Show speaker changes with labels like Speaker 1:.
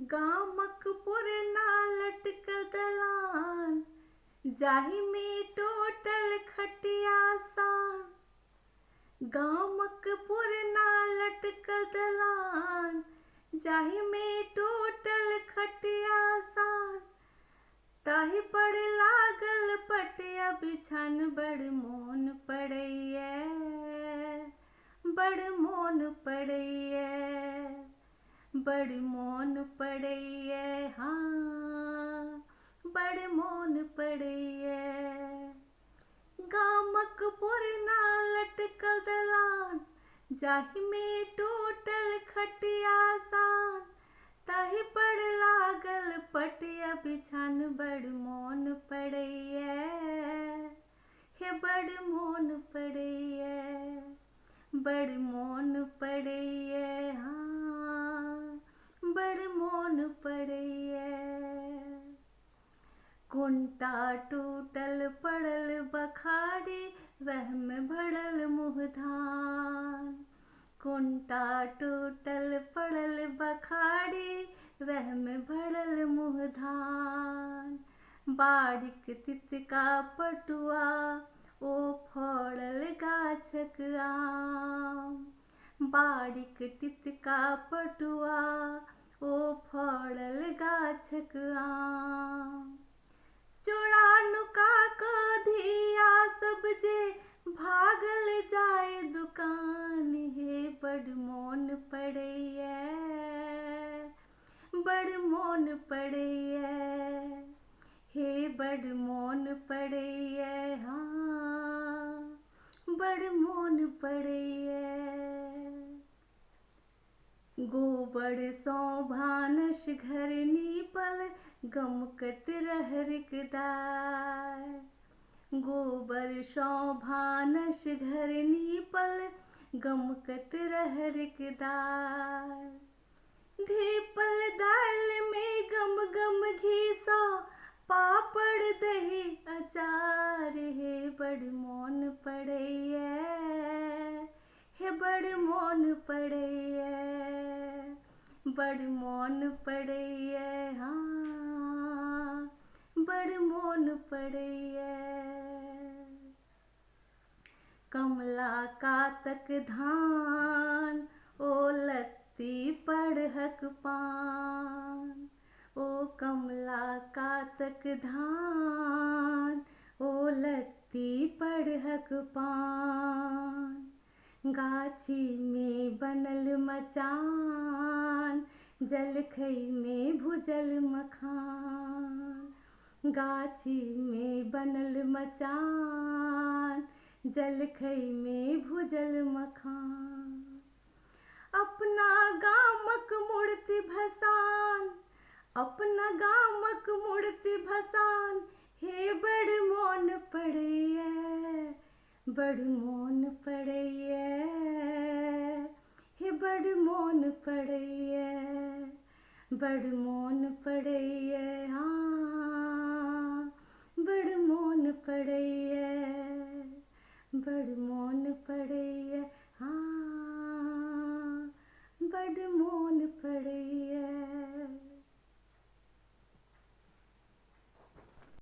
Speaker 1: गामक पुरना लटकल दलान जाहि में टोटल खटिया सान। गामक पुरना लटकल दलान जाहि में टोटल खटिया सान। ताहि पर लागल पटिया बिछन बड़ मोन पड़ैये, बड़ मोन पड़ैये, बड़ मोन पड़ैये, हाँ बड़ मोन पड़ैये। गामक पुरना लटकल दलान जाहि में टोटल खटिया सान। ताहि पर लागल पटिया बिछन बड़ मोन पड़ैये, हे बड़ मोन पड़ैये, बड़ मोन पड़ैये, हाँ बड़ मोन पड़ैये। कुंटा टूटल पड़ल बखारी वह में भरल मुँह धान। कुंटा टूटल पड़ल बखारी वह में भरल मुँह धान। बारीक तितका पटुआ ओ फड़ल गाछक आम। बारीक तितका पटुआ ओ फड़ल गाछक आम। चोरा नुका क धिया सब जे भागल जाए दुकान। हे बड़ मोन पड़ैये, बड़ मोन पड़ैये, हे बड़ मोन पड़ैये, हाँ बड़ मोन पड़ैये। गोबर सौ भानस घर नीपल गमकत रहरिक दार। गोबर सौ भानस घर नीपल गमकत रहरिक दार। धीपल दाल में गम गम घी सौ पापड़ दही अचार। हे बड़ मोन पड़ैये, हे बड़ मोन पड़ैये, बड़ मोन पड़ैये, हाँ बड़ मोन पड़ैये। कमला कातक धान ओ लत्ती पड़हक पान। ओ कमला कातक धान ओ लत्ती पड़हक पान। गाछी में बनल मचान जलखै में भुजल मखान। गाछी में बनल मचान जलखै में भुजल मखान। अपना गामक मूर्ति भसान, अपना गामक मूर्ति भसान। हे बड़ मोन पड़ैये, बड़ मोन पड़ैये, हे बड़ मोन पड़ैये, बड़ मोन पड़ैये, हाँ बड़ मोन पड़ैये, बड़ मोन पड़ैये।